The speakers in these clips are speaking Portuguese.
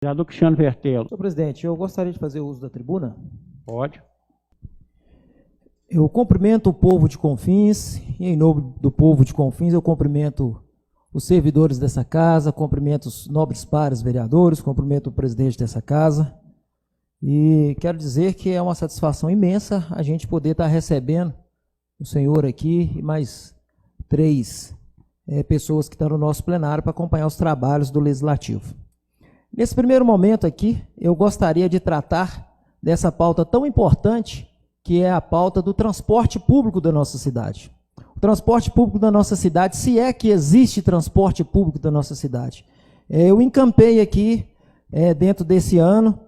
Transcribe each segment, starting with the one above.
Vereador Cristiano Vertelo. Senhor presidente, eu gostaria de fazer uso da tribuna. Pode. Eu cumprimento o povo de Confins, e em nome do povo de Confins eu cumprimento os servidores dessa casa, cumprimento os nobres pares vereadores, cumprimento o presidente dessa casa. E quero dizer que é uma satisfação imensa a gente poder estar recebendo o senhor aqui e mais 3 pessoas que estão no nosso plenário para acompanhar os trabalhos do Legislativo. Nesse primeiro momento aqui, eu gostaria de tratar dessa pauta tão importante, que é a pauta do transporte público da nossa cidade. O transporte público da nossa cidade, se é que existe transporte público da nossa cidade. Eu encampei aqui, dentro desse ano,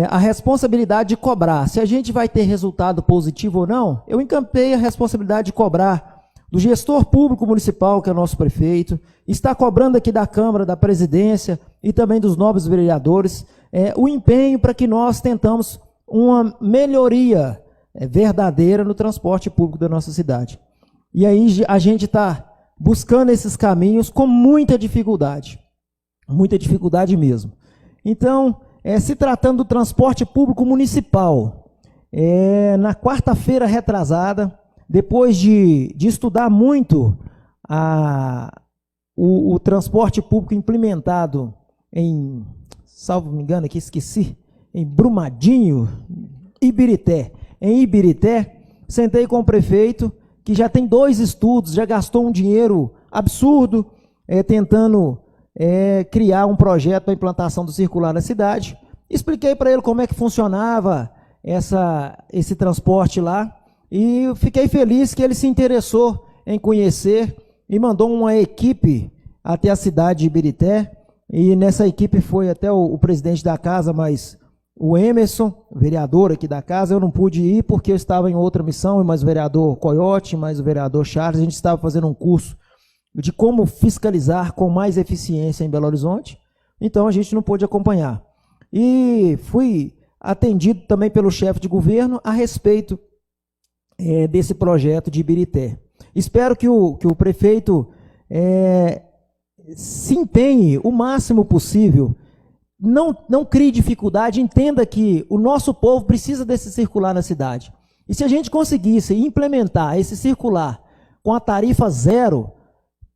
a responsabilidade de cobrar. Se a gente vai ter resultado positivo ou não, eu encampei a responsabilidade de cobrar do gestor público municipal, que é o nosso prefeito, está cobrando aqui da Câmara, da Presidência e também dos nobres vereadores, o empenho para que nós tentamos uma melhoria verdadeira no transporte público da nossa cidade. E aí a gente está buscando esses caminhos com muita dificuldade mesmo. Então, se tratando do transporte público municipal, na quarta-feira retrasada, depois de estudar muito o transporte público implementado em, salvo me engano aqui, esqueci, em Brumadinho, Ibirité. Em Ibirité, sentei com o prefeito, que já tem 2 estudos, já gastou um dinheiro absurdo, tentando criar um projeto para a implantação do circular na cidade. Expliquei para ele como é que funcionava esse transporte lá, e fiquei feliz que ele se interessou em conhecer e mandou uma equipe até a cidade de Ibirité, e nessa equipe foi até o presidente da casa, mas o Emerson, vereador aqui da casa, eu não pude ir porque eu estava em outra missão, mas o vereador Coyote, mais o vereador Charles, a gente estava fazendo um curso de como fiscalizar com mais eficiência em Belo Horizonte, então a gente não pôde acompanhar. E fui atendido também pelo chefe de governo a respeito desse projeto de Ibirité. Espero que o prefeito se empenhe o máximo possível, não crie dificuldade, entenda que o nosso povo precisa desse circular na cidade. E se a gente conseguisse implementar esse circular com a tarifa 0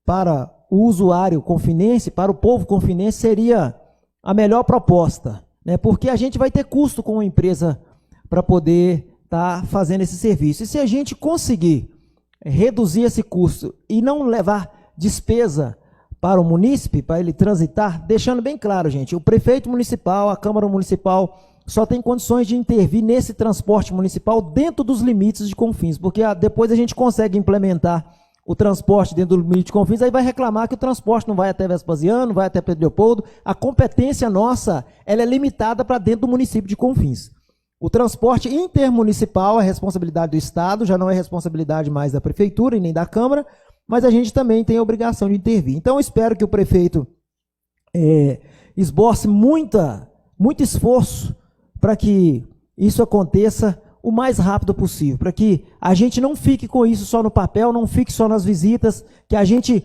para o usuário confinense, para o povo confinense, seria a melhor proposta, né? Porque a gente vai ter custo com a empresa para poder estar fazendo esse serviço. E se a gente conseguir reduzir esse custo e não levar despesa para o munícipe, para ele transitar, deixando bem claro, gente, o prefeito municipal, a Câmara Municipal, só tem condições de intervir nesse transporte municipal dentro dos limites de Confins, porque depois a gente consegue implementar o transporte dentro do limite de Confins, aí vai reclamar que o transporte não vai até Vespasiano, não vai até Pedro Leopoldo. A competência nossa, ela é limitada para dentro do município de Confins. O transporte intermunicipal é responsabilidade do Estado, já não é responsabilidade mais da Prefeitura e nem da Câmara, mas a gente também tem a obrigação de intervir. Então, eu espero que o prefeito esboce muito esforço para que isso aconteça o mais rápido possível, para que a gente não fique com isso só no papel, não fique só nas visitas, que a gente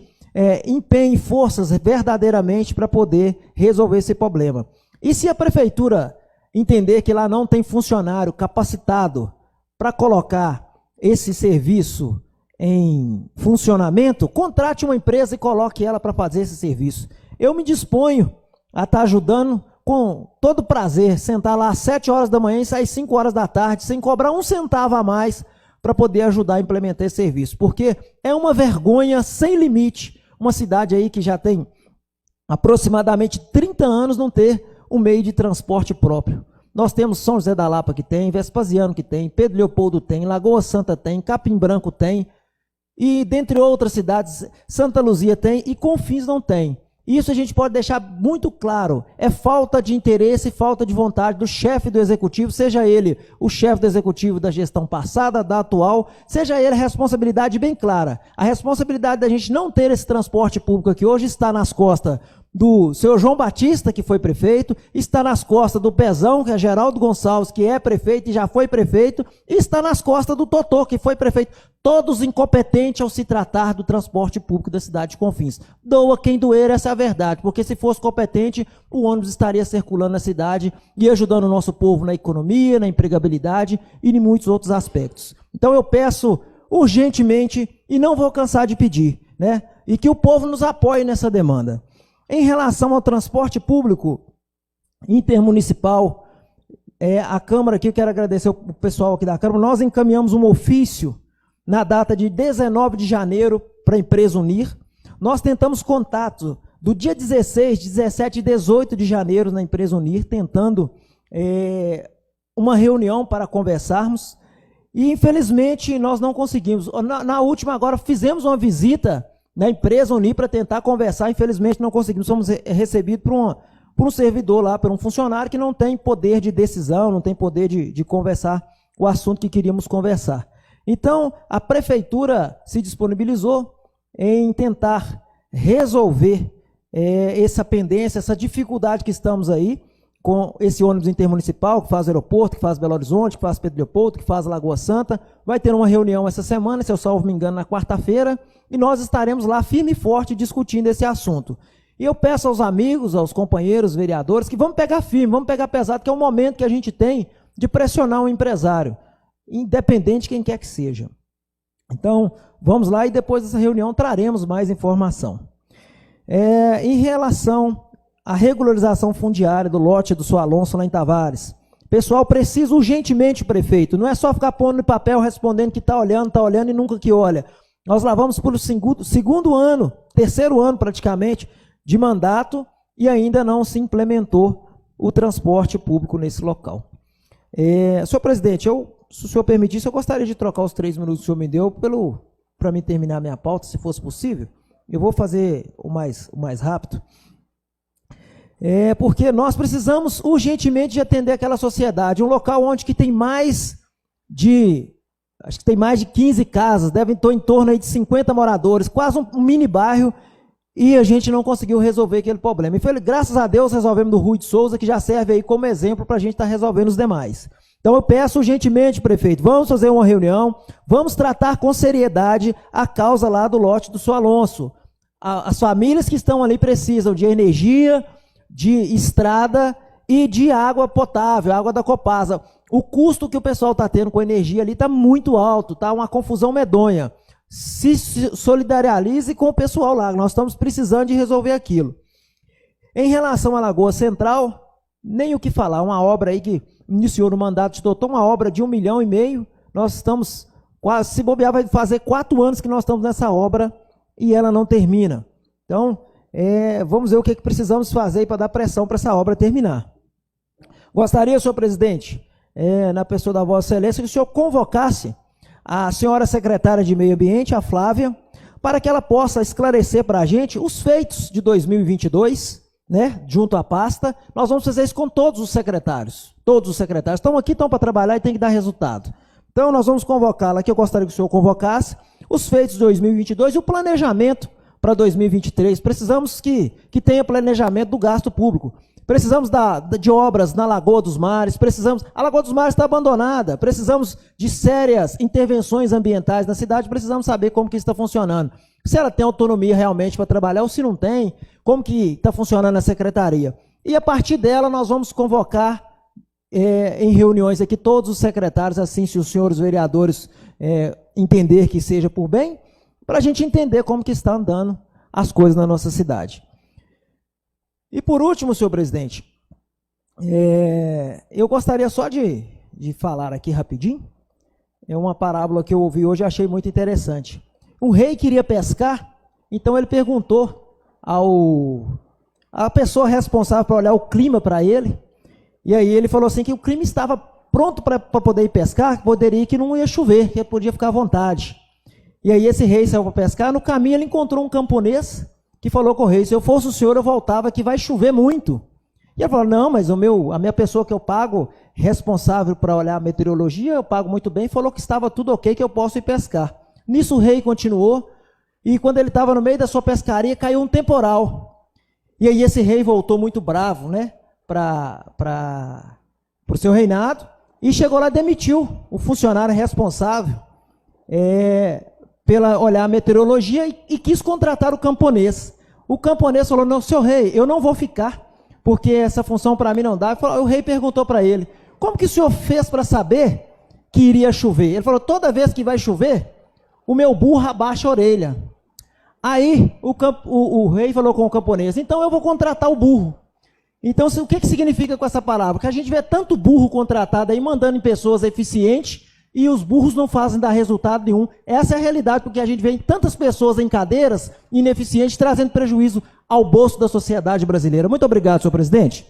empenhe forças verdadeiramente para poder resolver esse problema. E se a Prefeitura entender que lá não tem funcionário capacitado para colocar esse serviço em funcionamento, contrate uma empresa e coloque ela para fazer esse serviço. Eu me disponho a estar ajudando com todo prazer, sentar lá às 7 horas da manhã e sair 5 horas da tarde, sem cobrar 1 centavo a mais para poder ajudar a implementar esse serviço, porque é uma vergonha sem limite uma cidade aí que já tem aproximadamente 30 anos não ter um meio de transporte próprio. Nós temos São José da Lapa que tem, Vespasiano que tem, Pedro Leopoldo tem, Lagoa Santa tem, Capim Branco tem, e dentre outras cidades, Santa Luzia tem e Confins não tem. Isso a gente pode deixar muito claro, é falta de interesse e falta de vontade do chefe do executivo, seja ele o chefe do executivo da gestão passada, da atual, seja ele a responsabilidade bem clara. A responsabilidade da gente não ter esse transporte público aqui hoje está nas costas do senhor João Batista, que foi prefeito, está nas costas do Pezão, que é Geraldo Gonçalves, que é prefeito e já foi prefeito, e está nas costas do Totô, que foi prefeito. Todos incompetentes ao se tratar do transporte público da cidade de Confins. Doa quem doer, essa é a verdade, porque se fosse competente, o ônibus estaria circulando na cidade e ajudando o nosso povo na economia, na empregabilidade e em muitos outros aspectos. Então eu peço urgentemente, e não vou cansar de pedir, né, e que o povo nos apoie nessa demanda. Em relação ao transporte público intermunicipal, a Câmara aqui, eu quero agradecer o pessoal aqui da Câmara, nós encaminhamos um ofício na data de 19 de janeiro para a empresa Unir. Nós tentamos contato do dia 16, 17 e 18 de janeiro na empresa Unir, tentando uma reunião para conversarmos, e infelizmente nós não conseguimos. Na última agora fizemos uma visita na empresa Unir para tentar conversar, infelizmente não conseguimos, fomos recebidos por um servidor lá, por um funcionário que não tem poder de decisão, não tem poder de conversar o assunto que queríamos conversar. Então, a prefeitura se disponibilizou em tentar resolver essa pendência, essa dificuldade que estamos aí, com esse ônibus intermunicipal, que faz o aeroporto, que faz Belo Horizonte, que faz Pedro Leopoldo, que faz Lagoa Santa. Vai ter uma reunião essa semana, se eu salvo me engano, na quarta-feira, e nós estaremos lá firme e forte discutindo esse assunto. E eu peço aos amigos, aos companheiros vereadores, que vamos pegar firme, vamos pegar pesado, que é um momento que a gente tem de pressionar um empresário, independente de quem quer que seja. Então, vamos lá e depois dessa reunião traremos mais informação. Em relação à regularização fundiária do lote do Sr. Alonso lá em Tavares, pessoal, precisa urgentemente, prefeito, não é só ficar pondo no papel respondendo que está olhando e nunca que olha. Nós lá vamos pelo segundo ano, terceiro ano praticamente, de mandato e ainda não se implementou o transporte público nesse local. Senhor presidente, se o senhor permitisse, eu gostaria de trocar os 3 minutos que o senhor me deu para mim terminar minha pauta, se fosse possível. Eu vou fazer o mais rápido. Porque nós precisamos urgentemente de atender aquela sociedade, um local onde que tem acho que tem mais de 15 casas, devem estar em torno aí de 50 moradores, quase um mini bairro, e a gente não conseguiu resolver aquele problema. E graças a Deus resolvemos do Rui de Souza, que já serve aí como exemplo para a gente estar resolvendo os demais. Então eu peço urgentemente, prefeito, vamos fazer uma reunião, vamos tratar com seriedade a causa lá do lote do Sr. Alonso. As famílias que estão ali precisam de energia, de estrada e de água potável, água da Copasa. O custo que o pessoal está tendo com energia ali está muito alto, está uma confusão medonha. Se solidarize com o pessoal lá, nós estamos precisando de resolver aquilo. Em relação à Lagoa Central, nem o que falar, uma obra aí que iniciou no mandato de doutor, uma obra de 1,5 milhão, nós estamos quase, se bobear, vai fazer 4 anos que nós estamos nessa obra e ela não termina. Então, vamos ver o que precisamos fazer para dar pressão para essa obra terminar. Gostaria, senhor presidente, na pessoa da Vossa Excelência, que o senhor convocasse a senhora secretária de Meio Ambiente, a Flávia, para que ela possa esclarecer para a gente os feitos de 2022, né, junto à pasta. Nós vamos fazer isso com todos os secretários. Todos os secretários estão aqui, estão para trabalhar e tem que dar resultado. Então, nós vamos convocá-la aqui. Eu gostaria que o senhor convocasse os feitos de 2022 e o planejamento para 2023. Precisamos que tenha planejamento do gasto público. Precisamos de obras na Lagoa dos Mares, a Lagoa dos Mares está abandonada, precisamos de sérias intervenções ambientais na cidade, precisamos saber como que isso está funcionando. Se ela tem autonomia realmente para trabalhar ou se não tem, como que está funcionando a secretaria. E a partir dela nós vamos convocar em reuniões aqui todos os secretários, assim se os senhores vereadores entender que seja por bem, para a gente entender como que está andando as coisas na nossa cidade. E por último, senhor presidente, eu gostaria só de falar aqui rapidinho, uma parábola que eu ouvi hoje e achei muito interessante. Um rei queria pescar, então ele perguntou à pessoa responsável para olhar o clima para ele, e aí ele falou assim que o clima estava pronto para poder ir pescar, poderia ir, que não ia chover, que ele podia ficar à vontade. E aí esse rei saiu para pescar, no caminho ele encontrou um camponês, que falou com o rei, se eu fosse o senhor, eu voltava que vai chover muito. E ele falou, não, mas a minha pessoa que eu pago, responsável para olhar a meteorologia, eu pago muito bem, falou que estava tudo ok, que eu posso ir pescar. Nisso o rei continuou, e quando ele estava no meio da sua pescaria, caiu um temporal. E aí esse rei voltou muito bravo, né, para o seu reinado, e chegou lá e demitiu o funcionário responsável pela olhar a meteorologia e quis contratar o camponês. O camponês falou, não, seu rei, eu não vou ficar, porque essa função para mim não dá. O rei perguntou para ele, como que o senhor fez para saber que iria chover? Ele falou, toda vez que vai chover, o meu burro abaixa a orelha. Aí o rei falou com o camponês, então eu vou contratar o burro. Então o que significa com essa palavra? Que a gente vê tanto burro contratado aí, mandando em pessoas eficientes, e os burros não fazem dar resultado nenhum. Essa é a realidade, porque a gente vê tantas pessoas em cadeiras ineficientes, trazendo prejuízo ao bolso da sociedade brasileira. Muito obrigado, senhor presidente.